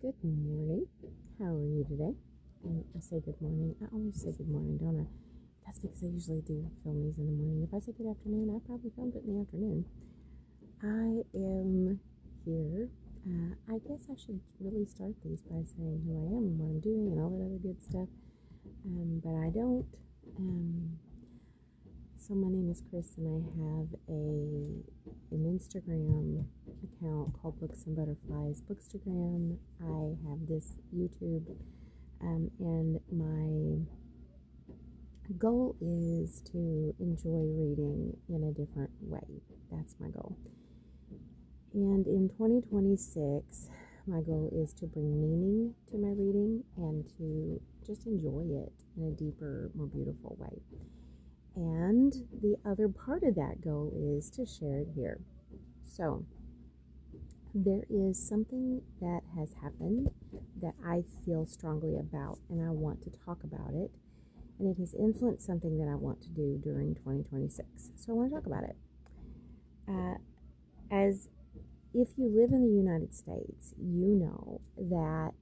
Good morning. How are you today? And I say good morning. I always say good morning, don't I? That's because I usually do film these in the morning. If I say good afternoon, I probably filmed it in the afternoon. I am here. I guess I should really start these by saying who I am and what I'm doing and all that other good stuff. But I don't. So my name is Chris, and I have an Instagram account called Books and Butterflies Bookstagram. I have this YouTube, and my goal is to enjoy reading in a different way. That's my goal. And in 2026, my goal is to bring meaning to my reading and to just enjoy it in a deeper, more beautiful way. And the other part of that goal is to share it here. So, there is something that has happened that I feel strongly about, and I want to talk about it. And it has influenced something that I want to do during 2026. So I want to talk about it. As if you live in the United States, you know that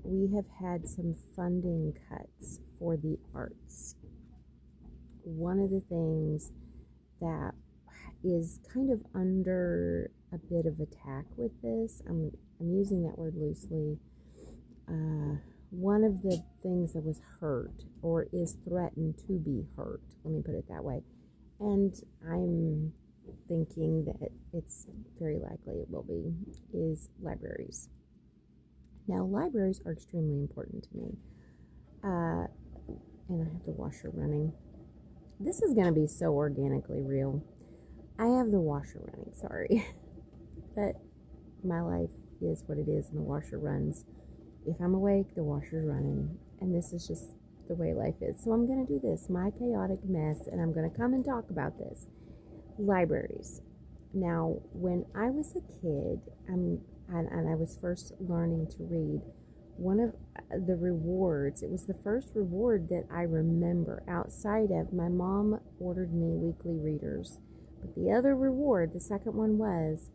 we have had some funding cuts for the arts. One of the things that is kind of under a bit of attack with this, I'm using that word loosely, one of the things that was hurt or is threatened to be hurt, let me put it that way, and I'm thinking that it's very likely it will be, is libraries. Now, libraries are extremely important to me, and I have the washer running. This is going to be so organically real. I have the washer running, sorry. But my life is what it is, and the washer runs. If I'm awake, the washer's running. And this is just the way life is. So I'm going to do this, my chaotic mess, and I'm going to come and talk about this. Libraries. Now, when I was a kid, and I was first learning to read, one of the rewards, it was the first reward that I remember outside of my mom ordered me weekly readers. But the other reward, the second one, was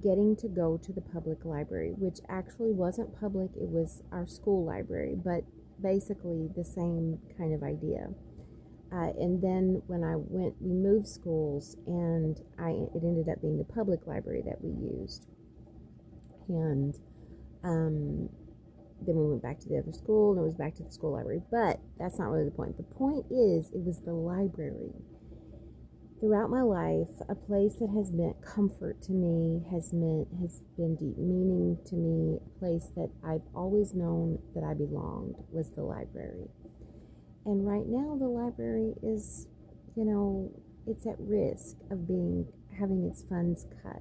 getting to go to the public library, which actually wasn't public, it was our school library, but basically the same kind of idea. And then when we moved schools, and it ended up being the public library that we used. And then we went back to the other school, and it was back to the school library. But that's not really the point. The point is, it was the library. Throughout my life, a place that has meant comfort to me, has been deep meaning to me, a place that I've always known that I belonged, was the library. And right now, the library is, it's at risk of having its funds cut.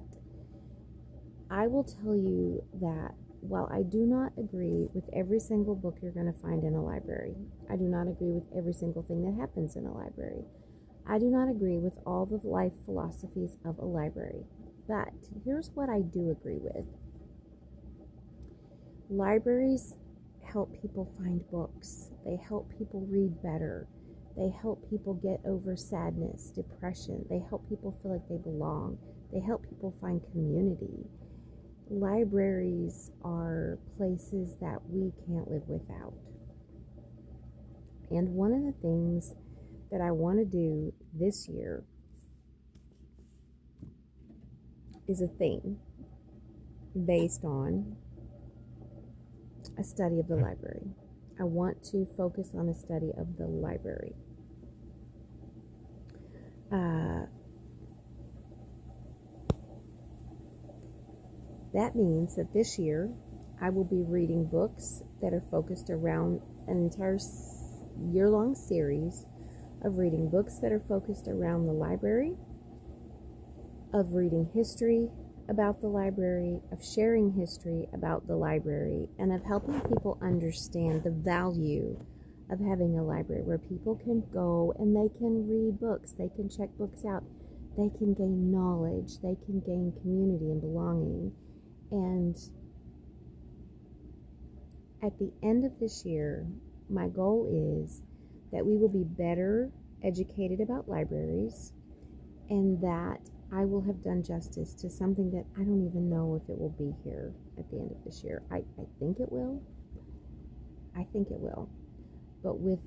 I will tell you that while I do not agree with every single book you're going to find in a library, I do not agree with every single thing that happens in a library, I do not agree with all the life philosophies of a library, but here's what I do agree with. Libraries help people find books. They help people read better. They help people get over sadness, depression. They help people feel like they belong. They help people find community. Libraries are places that we can't live without. And one of the things that I want to do this year is a thing based on a study of the library. I want to focus on a study of the library. That means that this year I will be reading books that are focused around an entire year-long series of reading books that are focused around the library, of reading history about the library, of sharing history about the library, and of helping people understand the value of having a library where people can go and they can read books, they can check books out, they can gain knowledge, they can gain community and belonging. And at the end of this year, my goal is that we will be better educated about libraries, and that I will have done justice to something that I don't even know if it will be here. at the end of this year. I think it will. I think it will. But with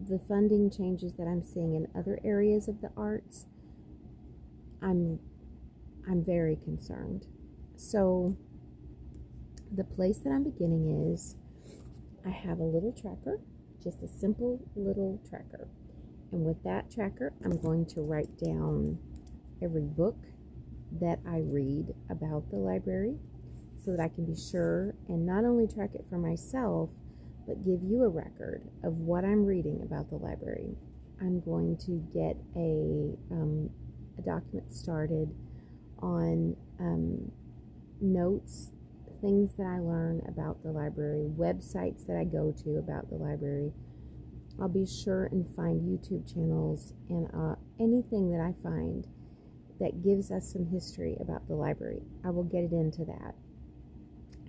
the funding changes that I'm seeing in other areas of the arts, I'm very concerned. So the place that I'm beginning is, I have a little tracker, just a simple little tracker. And with that tracker, I'm going to write down every book that I read about the library so that I can be sure and not only track it for myself, but give you a record of what I'm reading about the library. I'm going to get a document started on notes, things that I learn about the library, websites that I go to about the library. I'll be sure and find YouTube channels and anything that I find that gives us some history about the library. I will get it into that,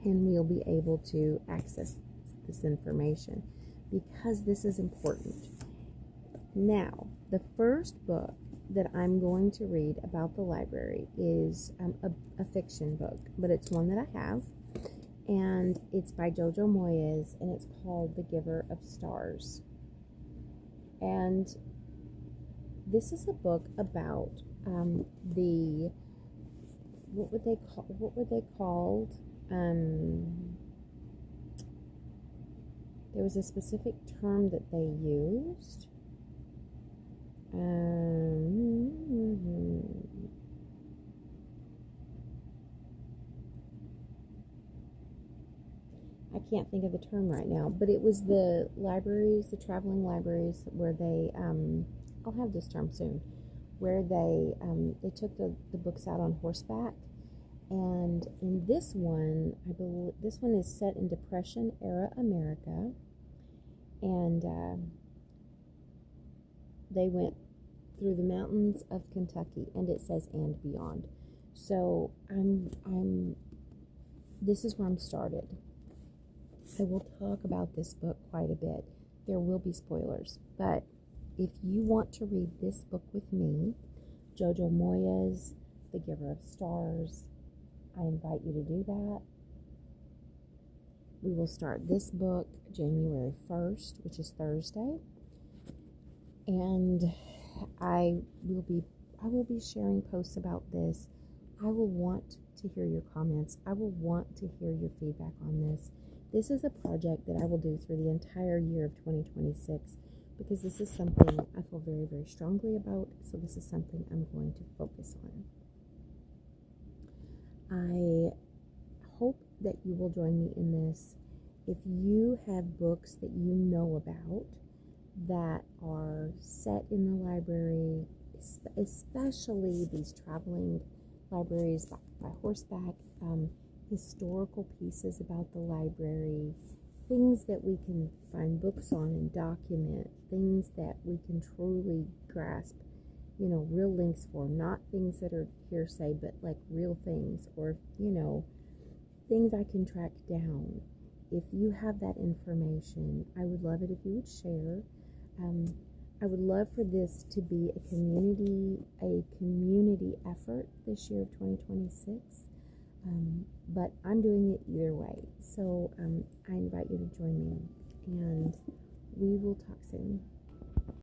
and we'll be able to access this information because this is important. Now, the first book that I'm going to read about the library is a fiction book, but it's one that I have, and it's by Jojo Moyes, and it's called The Giver of Stars. And this is a book about what were they called? There was a specific term that they used. I can't think of the term right now, but it was the libraries, the traveling libraries, where they, I'll have this term soon, where they took the books out on horseback. And in this one, I believe this one is set in Depression era America, and they went through the mountains of Kentucky, and it says and beyond. So this is where I'm started. I will talk about this book quite a bit. There will be spoilers, but if you want to read this book with me, Jojo Moyes, The Giver of Stars, I invite you to do that. We will start this book January 1st, which is Thursday, and I will be sharing posts about this. I will want to hear your comments. I will want to hear your feedback on this. This is a project that I will do through the entire year of 2026 because this is something I feel very, very strongly about. So this is something I'm going to focus on. I hope that you will join me in this. If you have books that you know about that are set in the library, especially these traveling libraries by horseback, historical pieces about the library, things that we can find books on and document, things that we can truly grasp, real links for, not things that are hearsay, but like real things, or, things I can track down. If you have that information, I would love it if you would share. I would love for this to be a community effort this year of 2026. But I'm doing it either way. So I invite you to join me, and we will talk soon.